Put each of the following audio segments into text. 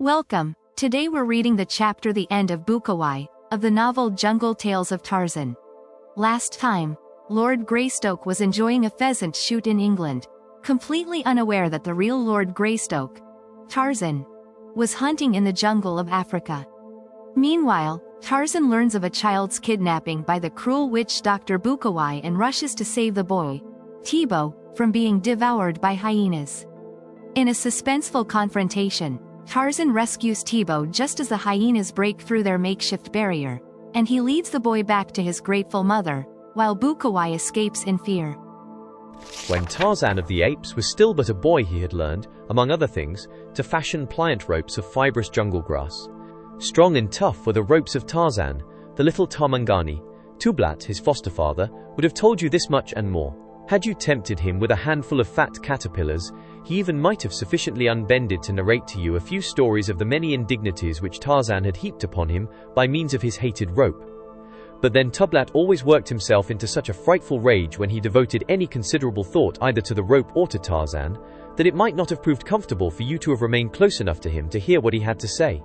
Welcome. Today we're reading the chapter The End of BUKAWAI, of the novel Jungle Tales of Tarzan. Last time, Lord Greystoke was enjoying a pheasant shoot in England, completely unaware that the real Lord Greystoke, Tarzan, was hunting in the jungle of Africa. Meanwhile, Tarzan learns of a child's kidnapping by the cruel witch Dr. BUKAWAI and rushes to save the boy, Thibaut, from being devoured by hyenas. In a suspenseful confrontation, Tarzan rescues Thibaut just as the hyenas break through their makeshift barrier, and he leads the boy back to his grateful mother, while BUKAWAI escapes in fear. When Tarzan of the Apes was still but a boy, he had learned, among other things, to fashion pliant ropes of fibrous jungle grass. Strong and tough were the ropes of Tarzan, the little Tarmangani. Tublat, his foster father, would have told you this much and more. Had you tempted him with a handful of fat caterpillars, he even might have sufficiently unbended to narrate to you a few stories of the many indignities which Tarzan had heaped upon him by means of his hated rope. But then Tublat always worked himself into such a frightful rage when he devoted any considerable thought either to the rope or to Tarzan, that it might not have proved comfortable for you to have remained close enough to him to hear what he had to say.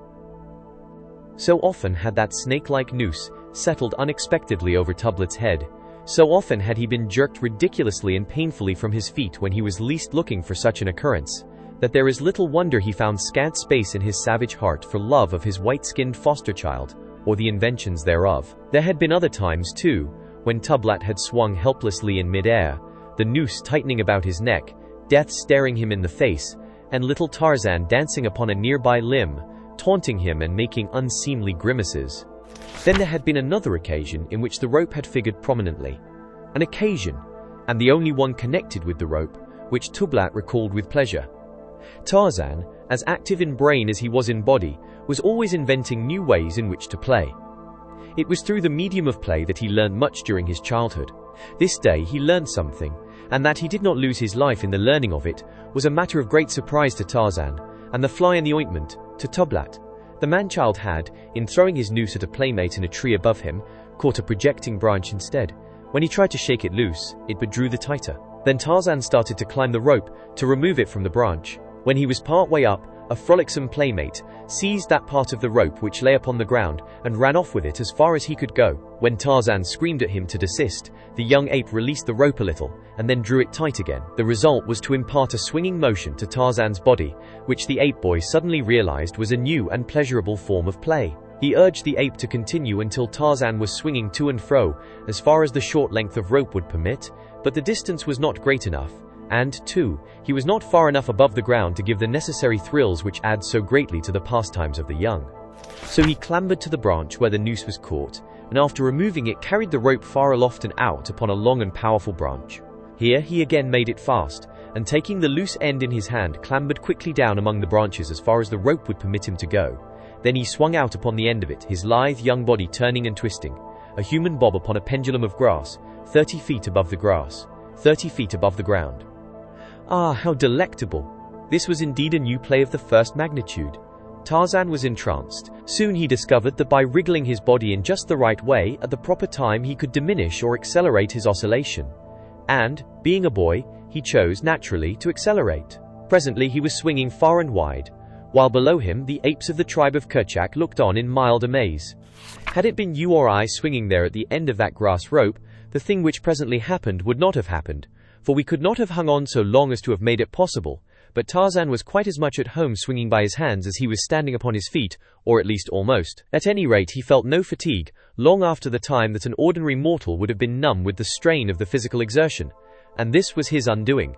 So often had that snake-like noose settled unexpectedly over Tublat's head. So often had he been jerked ridiculously and painfully from his feet when he was least looking for such an occurrence, that there is little wonder he found scant space in his savage heart for love of his white-skinned foster-child, or the inventions thereof. There had been other times, too, when Tublat had swung helplessly in mid-air, the noose tightening about his neck, death staring him in the face, and little Tarzan dancing upon a nearby limb, taunting him and making unseemly grimaces. Then there had been another occasion in which the rope had figured prominently. An occasion, and the only one connected with the rope, which Tublat recalled with pleasure. Tarzan, as active in brain as he was in body, was always inventing new ways in which to play. It was through the medium of play that he learned much during his childhood. This day he learned something, and that he did not lose his life in the learning of it was a matter of great surprise to Tarzan, and the fly in the ointment to Tublat. The man-child had, in throwing his noose at a playmate in a tree above him, caught a projecting branch instead. When he tried to shake it loose, it but drew the tighter. Then Tarzan started to climb the rope to remove it from the branch. When he was part way up, a frolicsome playmate seized that part of the rope which lay upon the ground and ran off with it as far as he could go. When Tarzan screamed at him to desist, the young ape released the rope a little and then drew it tight again. The result was to impart a swinging motion to Tarzan's body, which the ape boy suddenly realized was a new and pleasurable form of play. He urged the ape to continue until Tarzan was swinging to and fro as far as the short length of rope would permit, but the distance was not great enough. And, too, he was not far enough above the ground to give the necessary thrills which add so greatly to the pastimes of the young. So he clambered to the branch where the noose was caught, and after removing it carried the rope far aloft and out upon a long and powerful branch. Here he again made it fast, and taking the loose end in his hand clambered quickly down among the branches as far as the rope would permit him to go. Then he swung out upon the end of it, his lithe young body turning and twisting, a human bob upon a pendulum of grass, 30 feet above the grass, 30 feet above the ground. Ah, how delectable! This was indeed a new play of the first magnitude. Tarzan was entranced. Soon he discovered that by wriggling his body in just the right way at the proper time he could diminish or accelerate his oscillation. And, being a boy, he chose, naturally, to accelerate. Presently he was swinging far and wide, while below him the apes of the tribe of Kerchak looked on in mild amaze. Had it been you or I swinging there at the end of that grass rope, the thing which presently happened would not have happened, for we could not have hung on so long as to have made it possible, but Tarzan was quite as much at home swinging by his hands as he was standing upon his feet, or at least almost. At any rate he felt no fatigue, long after the time that an ordinary mortal would have been numb with the strain of the physical exertion, and this was his undoing.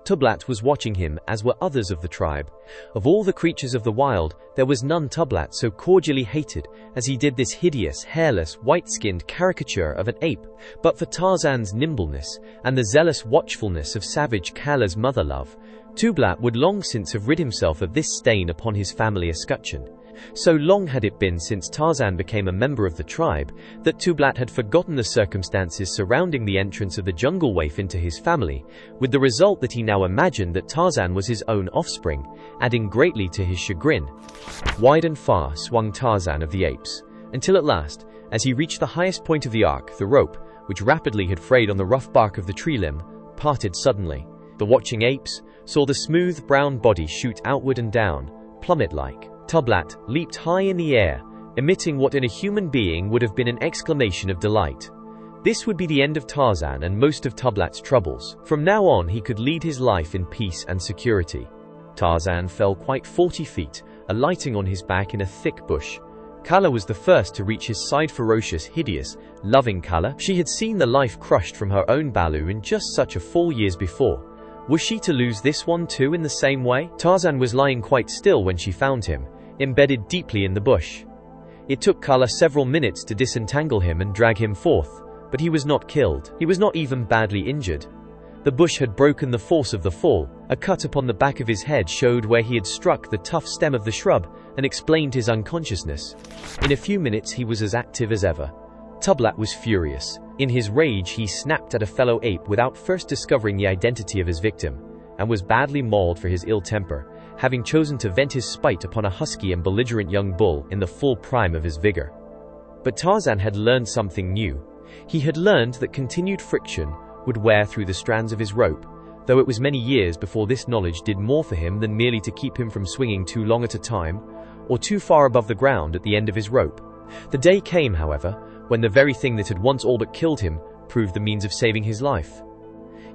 Tublat was watching him, as were others of the tribe. Of all the creatures of the wild, there was none Tublat so cordially hated as he did this hideous, hairless, white-skinned caricature of an ape. But for Tarzan's nimbleness, and the zealous watchfulness of savage Kala's mother-love, Tublat would long since have rid himself of this stain upon his family escutcheon. So long had it been since Tarzan became a member of the tribe, that Tublat had forgotten the circumstances surrounding the entrance of the jungle waif into his family, with the result that he now imagined that Tarzan was his own offspring, adding greatly to his chagrin. Wide and far swung Tarzan of the Apes, until at last, as he reached the highest point of the arc, the rope, which rapidly had frayed on the rough bark of the tree limb, parted suddenly. The watching apes saw the smooth brown body shoot outward and down, plummet-like. Tublat leaped high in the air, emitting what in a human being would have been an exclamation of delight. This would be the end of Tarzan and most of Tublat's troubles. From now on he could lead his life in peace and security. Tarzan fell quite 40 feet, alighting on his back in a thick bush. Kala was the first to reach his side. Ferocious, hideous, loving Kala. She had seen the life crushed from her own balu in just such a fall years before. Was she to lose this one too in the same way? Tarzan was lying quite still when she found him, embedded deeply in the bush. It took Kala several minutes to disentangle him and drag him forth, but he was not killed. He was not even badly injured. The bush had broken the force of the fall. A cut upon the back of his head showed where he had struck the tough stem of the shrub and explained his unconsciousness. In a few minutes he was as active as ever. Tublat was furious. In his rage he snapped at a fellow ape without first discovering the identity of his victim, and was badly mauled for his ill temper, having chosen to vent his spite upon a husky and belligerent young bull in the full prime of his vigor. But Tarzan had learned something new. He had learned that continued friction would wear through the strands of his rope, though it was many years before this knowledge did more for him than merely to keep him from swinging too long at a time, or too far above the ground at the end of his rope. The day came, however, when the very thing that had once all but killed him proved the means of saving his life.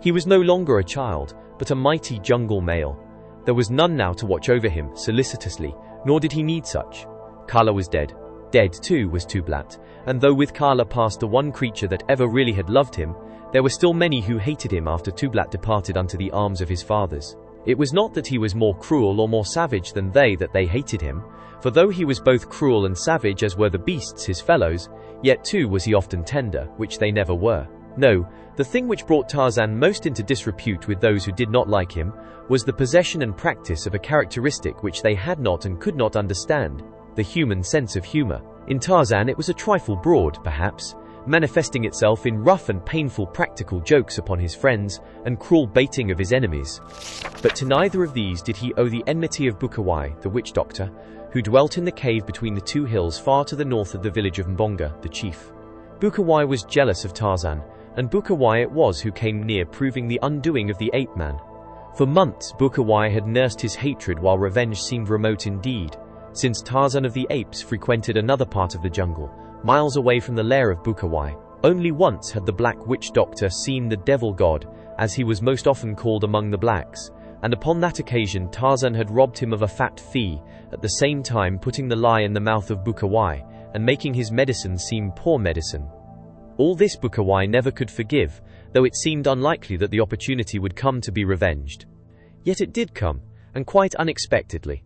He was no longer a child, but a mighty jungle male. There was none now to watch over him solicitously, nor did he need such. Kala was dead. Dead, too, was Tublat, and though with Kala passed the one creature that ever really had loved him, there were still many who hated him after Tublat departed unto the arms of his fathers. It was not that he was more cruel or more savage than they that they hated him, for though he was both cruel and savage as were the beasts his fellows, yet too was he often tender, which they never were. No, the thing which brought Tarzan most into disrepute with those who did not like him was the possession and practice of a characteristic which they had not and could not understand, the human sense of humor. In Tarzan it was a trifle broad, perhaps, manifesting itself in rough and painful practical jokes upon his friends and cruel baiting of his enemies. But to neither of these did he owe the enmity of BUKAWAI, the witch doctor, who dwelt in the cave between the two hills far to the north of the village of Mbonga, the chief. BUKAWAI was jealous of Tarzan, and BUKAWAI it was who came near proving the undoing of the ape-man. For months BUKAWAI had nursed his hatred while revenge seemed remote indeed, since Tarzan of the Apes frequented another part of the jungle, miles away from the lair of BUKAWAI. Only once had the Black Witch Doctor seen the Devil God, as he was most often called among the blacks, and upon that occasion Tarzan had robbed him of a fat fee, at the same time putting the lie in the mouth of BUKAWAI, and making his medicine seem poor medicine. All this BUKAWAI never could forgive, though it seemed unlikely that the opportunity would come to be revenged. Yet it did come, and quite unexpectedly.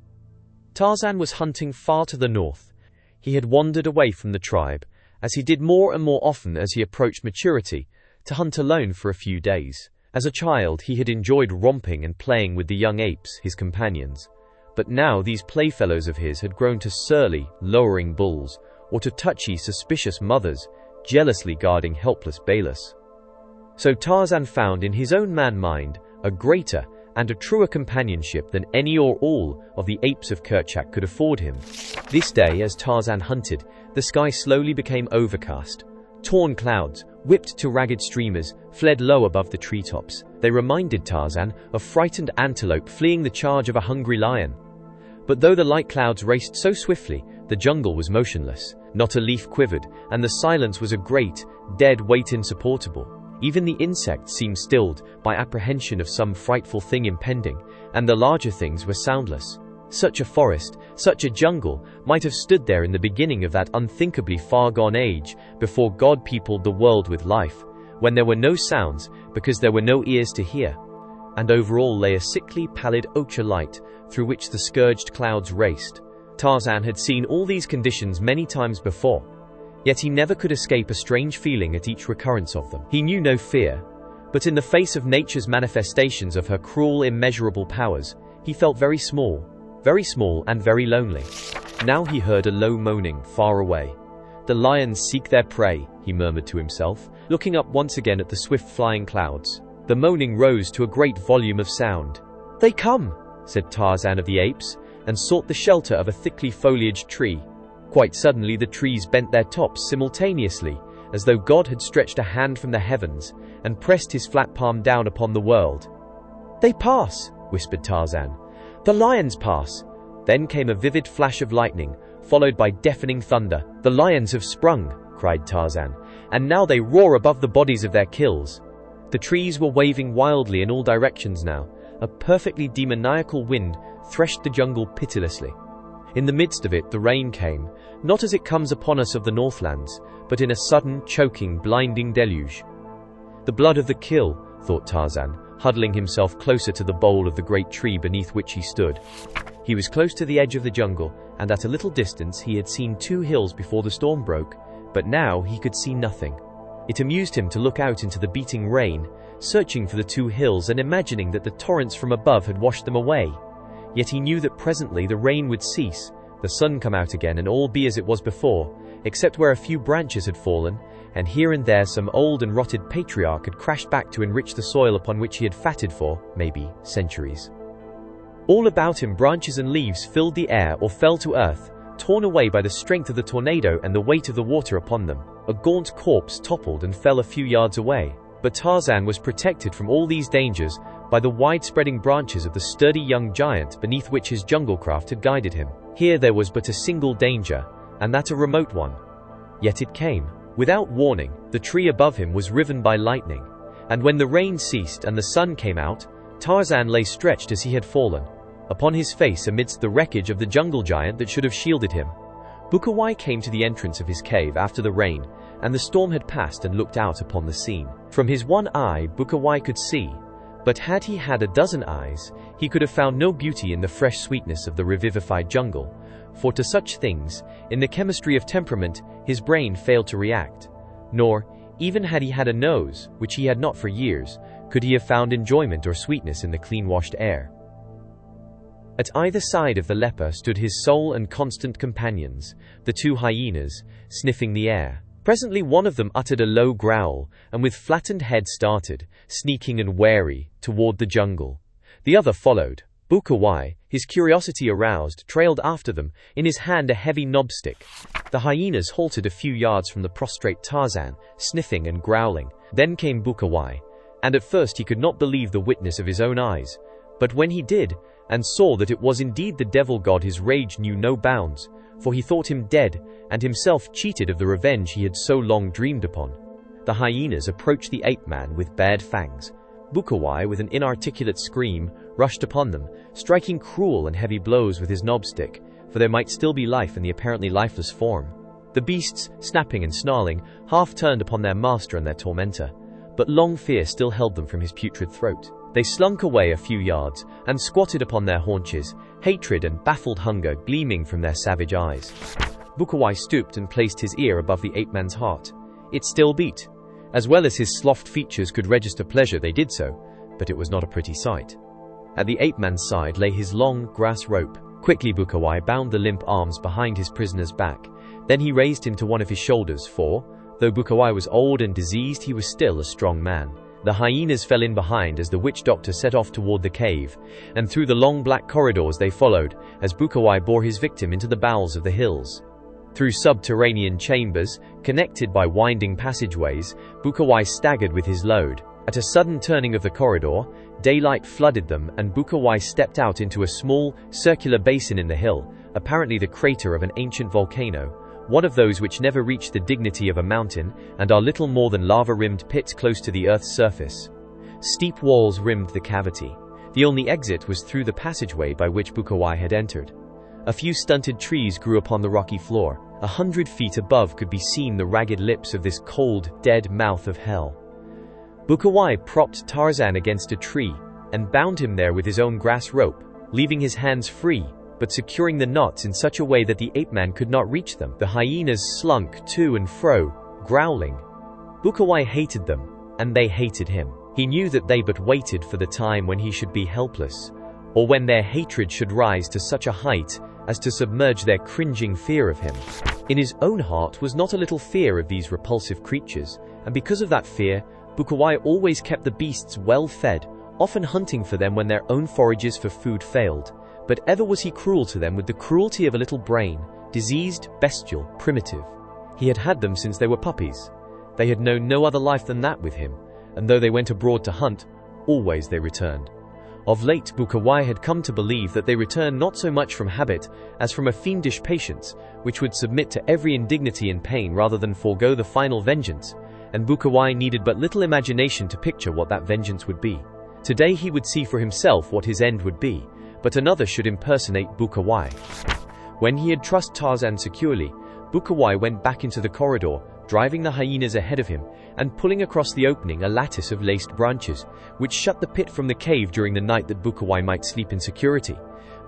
Tarzan was hunting far to the north. He had wandered away from the tribe, as he did more and more often as he approached maturity, to hunt alone for a few days. As a child he had enjoyed romping and playing with the young apes, his companions. But now these playfellows of his had grown to surly, lowering bulls, or to touchy, suspicious mothers, jealously guarding helpless balas. So Tarzan found in his own man-mind a greater and a truer companionship than any or all of the apes of Kerchak could afford him. This day, as Tarzan hunted, the sky slowly became overcast. Torn clouds, whipped to ragged streamers, fled low above the treetops. They reminded Tarzan of frightened antelope fleeing the charge of a hungry lion. But though the light clouds raced so swiftly, the jungle was motionless. Not a leaf quivered, and the silence was a great, dead weight insupportable. Even the insects seemed stilled by apprehension of some frightful thing impending, and the larger things were soundless. Such a forest, such a jungle, might have stood there in the beginning of that unthinkably far-gone age, before God peopled the world with life, when there were no sounds, because there were no ears to hear. And over all lay a sickly, pallid ochre light, through which the scourged clouds raced. Tarzan had seen all these conditions many times before, yet he never could escape a strange feeling at each recurrence of them. He knew no fear, but in the face of nature's manifestations of her cruel, immeasurable powers, he felt very small and very lonely. Now he heard a low moaning far away. "The lions seek their prey," he murmured to himself, looking up once again at the swift flying clouds. The moaning rose to a great volume of sound. "They come," said Tarzan of the Apes, and sought the shelter of a thickly foliaged tree. Quite suddenly the trees bent their tops simultaneously, as though God had stretched a hand from the heavens and pressed his flat palm down upon the world. "They pass," whispered Tarzan. "The lions pass. Then came a vivid flash of lightning, followed by deafening thunder. "The lions have sprung," cried Tarzan, "and now they roar above the bodies of their kills." The trees were waving wildly in all directions now. A perfectly demoniacal wind threshed the jungle pitilessly. In the midst of it, the rain came, not as it comes upon us of the Northlands, but in a sudden, choking, blinding deluge. The blood of the kill, thought Tarzan, huddling himself closer to the bole of the great tree beneath which he stood. He was close to the edge of the jungle, and at a little distance he had seen 2 hills before the storm broke, but now he could see nothing. It amused him to look out into the beating rain, searching for the 2 hills and imagining that the torrents from above had washed them away. Yet he knew that presently the rain would cease, the sun come out again, and all be as it was before, except where a few branches had fallen, and here and there some old and rotted patriarch had crashed back to enrich the soil upon which he had fatted for, maybe, centuries. All about him branches and leaves filled the air or fell to earth, torn away by the strength of the tornado and the weight of the water upon them. A gaunt corpse toppled and fell a few yards away. But Tarzan was protected from all these dangers by the wide-spreading branches of the sturdy young giant beneath which his jungle craft had guided him. Here there was but a single danger, and that a remote one. Yet it came. Without warning, the tree above him was riven by lightning, and when the rain ceased and the sun came out, Tarzan lay stretched as he had fallen, upon his face amidst the wreckage of the jungle giant that should have shielded him. BUKAWAI came to the entrance of his cave after the rain, and the storm had passed, and looked out upon the scene. From his one eye BUKAWAI could see, but had he had a dozen eyes, he could have found no beauty in the fresh sweetness of the revivified jungle, for to such things, in the chemistry of temperament, his brain failed to react. Nor, even had he had a nose, which he had not for years, could he have found enjoyment or sweetness in the clean-washed air. At either side of the leper stood his sole and constant companions, the 2 hyenas, sniffing the air. Presently one of them uttered a low growl, and with flattened head started, sneaking and wary, toward the jungle. The other followed. BUKAWAI, his curiosity aroused, trailed after them, in his hand a heavy knobstick. The hyenas halted a few yards from the prostrate Tarzan, sniffing and growling. Then came BUKAWAI, and at first he could not believe the witness of his own eyes. But when he did, and saw that it was indeed the devil god, his rage knew no bounds, for he thought him dead, and himself cheated of the revenge he had so long dreamed upon. The hyenas approached the ape-man with bared fangs. BUKAWAI, with an inarticulate scream, rushed upon them, striking cruel and heavy blows with his knobstick, for there might still be life in the apparently lifeless form. The beasts, snapping and snarling, half turned upon their master and their tormentor, but long fear still held them from his putrid throat. They slunk away a few yards, and squatted upon their haunches, hatred and baffled hunger gleaming from their savage eyes. BUKAWAI stooped and placed his ear above the ape-man's heart. It still beat. As well as his sloughed features could register pleasure, they did so, but it was not a pretty sight. At the ape-man's side lay his long, grass rope. Quickly BUKAWAI bound the limp arms behind his prisoner's back. Then he raised him to one of his shoulders, for, though BUKAWAI was old and diseased, he was still a strong man. The hyenas fell in behind as the witch doctor set off toward the cave, and through the long black corridors they followed, as BUKAWAI bore his victim into the bowels of the hills. Through subterranean chambers, connected by winding passageways, BUKAWAI staggered with his load. At a sudden turning of the corridor, daylight flooded them, and BUKAWAI stepped out into a small, circular basin in the hill, apparently the crater of an ancient volcano, one of those which never reach the dignity of a mountain and are little more than lava-rimmed pits close to the Earth's surface. Steep walls rimmed the cavity. The only exit was through the passageway by which BUKAWAI had entered. A few stunted trees grew upon the rocky floor. 100 feet above could be seen the ragged lips of this cold, dead mouth of hell. BUKAWAI propped Tarzan against a tree and bound him there with his own grass rope, leaving his hands free, but securing the knots in such a way that the ape-man could not reach them. The hyenas slunk to and fro, growling. BUKAWAI hated them, and they hated him. He knew that they but waited for the time when he should be helpless, or when their hatred should rise to such a height as to submerge their cringing fear of him. In his own heart was not a little fear of these repulsive creatures, and because of that fear, BUKAWAI always kept the beasts well fed, often hunting for them when their own forages for food failed. But ever was he cruel to them with the cruelty of a little brain, diseased, bestial, primitive. He had had them since they were puppies. They had known no other life than that with him, and though they went abroad to hunt, always they returned. Of late, BUKAWAI had come to believe that they returned not so much from habit as from a fiendish patience, which would submit to every indignity and pain rather than forego the final vengeance, and BUKAWAI needed but little imagination to picture what that vengeance would be. Today he would see for himself what his end would be, but another should impersonate BUKAWAI. When he had trussed Tarzan securely, BUKAWAI went back into the corridor, driving the hyenas ahead of him, and pulling across the opening a lattice of laced branches, which shut the pit from the cave during the night that BUKAWAI might sleep in security.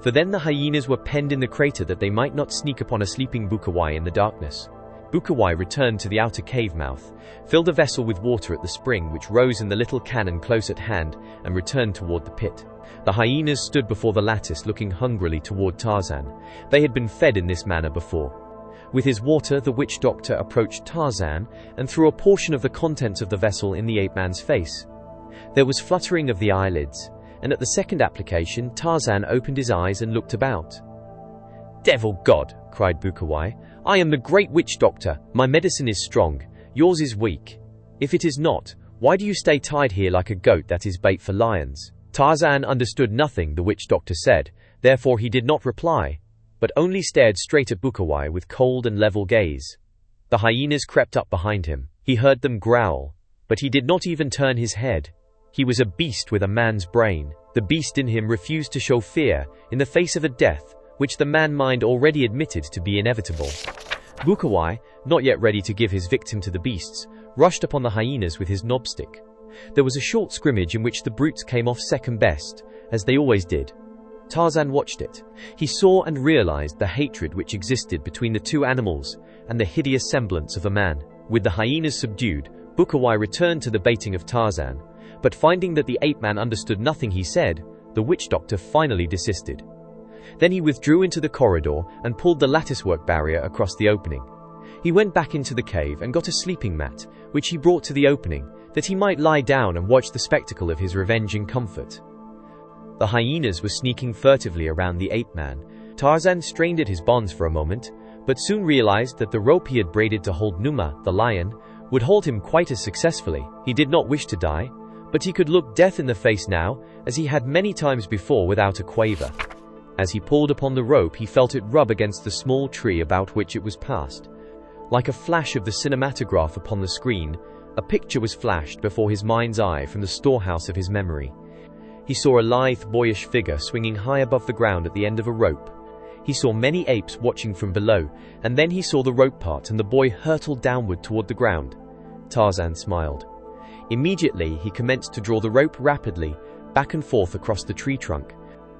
For then the hyenas were penned in the crater that they might not sneak upon a sleeping BUKAWAI in the darkness. BUKAWAI returned to the outer cave mouth, filled a vessel with water at the spring which rose in the little cannon close at hand, and returned toward the pit. The hyenas stood before the lattice looking hungrily toward Tarzan. They had been fed in this manner before. With his water, the witch doctor approached Tarzan and threw a portion of the contents of the vessel in the ape-man's face. There was fluttering of the eyelids, and at the second application, Tarzan opened his eyes and looked about. "Devil God!" cried BUKAWAI. "I am the great witch doctor. My medicine is strong. Yours is weak. If it is not, why do you stay tied here like a goat that is bait for lions?" Tarzan understood nothing the witch doctor said, therefore he did not reply, but only stared straight at BUKAWAI with cold and level gaze. The hyenas crept up behind him. He heard them growl, but he did not even turn his head. He was a beast with a man's brain. The beast in him refused to show fear in the face of a death which the man-mind already admitted to be inevitable. BUKAWAI, not yet ready to give his victim to the beasts, rushed upon the hyenas with his knobstick. There was a short scrimmage in which the brutes came off second best, as they always did. Tarzan watched it. He saw and realized the hatred which existed between the two animals and the hideous semblance of a man. With the hyenas subdued, BUKAWAI returned to the baiting of Tarzan, but finding that the ape-man understood nothing he said, the witch doctor finally desisted. Then he withdrew into the corridor and pulled the latticework barrier across the opening. He went back into the cave and got a sleeping mat, which he brought to the opening, that he might lie down and watch the spectacle of his revenge in comfort. The hyenas were sneaking furtively around the ape-man. Tarzan strained at his bonds for a moment, but soon realized that the rope he had braided to hold Numa, the lion, would hold him quite as successfully. He did not wish to die, but he could look death in the face now, as he had many times before without a quaver. As he pulled upon the rope, he felt it rub against the small tree about which it was passed. Like a flash of the cinematograph upon the screen, a picture was flashed before his mind's eye from the storehouse of his memory. He saw a lithe, boyish figure swinging high above the ground at the end of a rope. He saw many apes watching from below, and then he saw the rope part and the boy hurtle downward toward the ground. Tarzan smiled. Immediately, he commenced to draw the rope rapidly, back and forth across the tree trunk.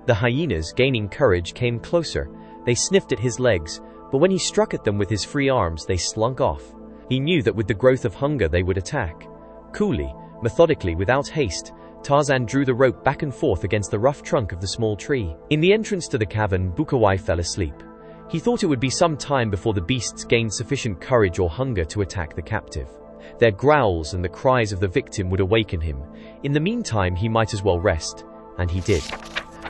The hyenas, gaining courage, came closer. They sniffed at his legs, but when he struck at them with his free arms, they slunk off. He knew that with the growth of hunger they would attack. Coolly, methodically, without haste, Tarzan drew the rope back and forth against the rough trunk of the small tree. In the entrance to the cavern, BUKAWAI fell asleep. He thought it would be some time before the beasts gained sufficient courage or hunger to attack the captive. Their growls and the cries of the victim would awaken him. In the meantime, he might as well rest, and he did.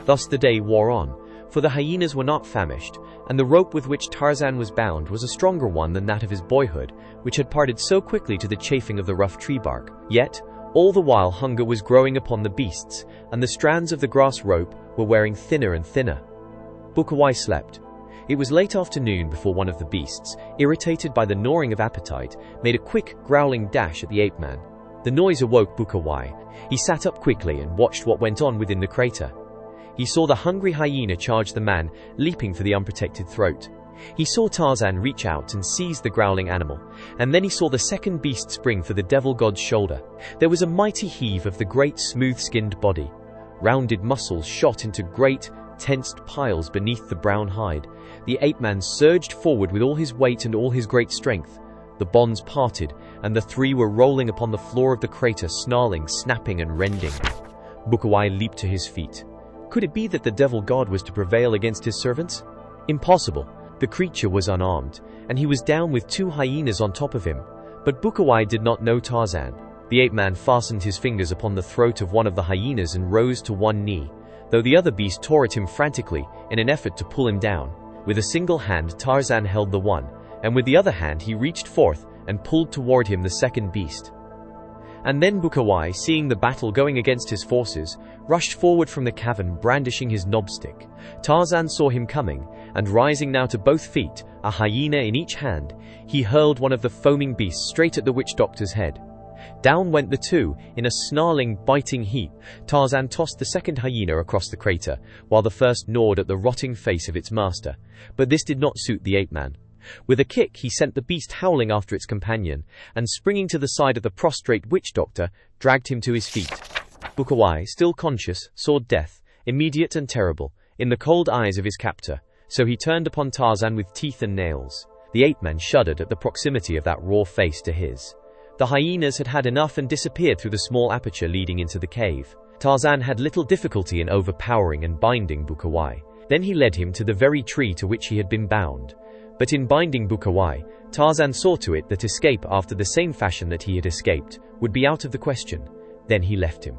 Thus the day wore on, for the hyenas were not famished, and the rope with which Tarzan was bound was a stronger one than that of his boyhood, which had parted so quickly to the chafing of the rough tree bark. Yet, all the while hunger was growing upon the beasts, and the strands of the grass rope were wearing thinner and thinner. BUKAWAI slept. It was late afternoon before one of the beasts, irritated by the gnawing of appetite, made a quick, growling dash at the ape-man. The noise awoke BUKAWAI. He sat up quickly and watched what went on within the crater. He saw the hungry hyena charge the man, leaping for the unprotected throat. He saw Tarzan reach out and seize the growling animal, and then he saw the second beast spring for the devil god's shoulder. There was a mighty heave of the great smooth-skinned body. Rounded muscles shot into great, tensed piles beneath the brown hide. The ape-man surged forward with all his weight and all his great strength. The bonds parted, and the three were rolling upon the floor of the crater, snarling, snapping, and rending. BUKAWAI leaped to his feet. Could it be that the devil god was to prevail against his servants? Impossible. The creature was unarmed, and he was down with two hyenas on top of him. But BUKAWAI did not know Tarzan. The ape-man fastened his fingers upon the throat of one of the hyenas and rose to one knee, though the other beast tore at him frantically in an effort to pull him down. With a single hand, Tarzan held the one, and with the other hand he reached forth and pulled toward him the second beast. And then BUKAWAI, seeing the battle going against his forces, rushed forward from the cavern brandishing his knobstick. Tarzan saw him coming, and rising now to both feet, a hyena in each hand, he hurled one of the foaming beasts straight at the witch doctor's head. Down went the two, in a snarling, biting heap. Tarzan tossed the second hyena across the crater, while the first gnawed at the rotting face of its master. But this did not suit the ape-man. With a kick, he sent the beast howling after its companion, and springing to the side of the prostrate witch doctor, dragged him to his feet. BUKAWAI, still conscious, saw death, immediate and terrible, in the cold eyes of his captor, so he turned upon Tarzan with teeth and nails. The ape-man shuddered at the proximity of that raw face to his. The hyenas had had enough and disappeared through the small aperture leading into the cave. Tarzan had little difficulty in overpowering and binding BUKAWAI. Then he led him to the very tree to which he had been bound. But in binding BUKAWAI, Tarzan saw to it that escape after the same fashion that he had escaped would be out of the question. Then he left him.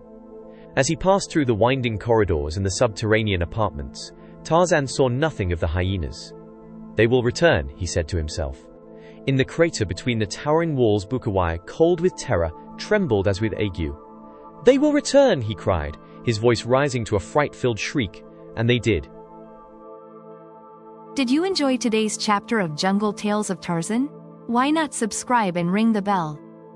As he passed through the winding corridors and the subterranean apartments, Tarzan saw nothing of the hyenas. "They will return," he said to himself. In the crater between the towering walls, BUKAWAI, cold with terror, trembled as with ague. "They will return," he cried, his voice rising to a fright-filled shriek, and they did. Did you enjoy today's chapter of Jungle Tales of Tarzan? Why not subscribe and ring the bell?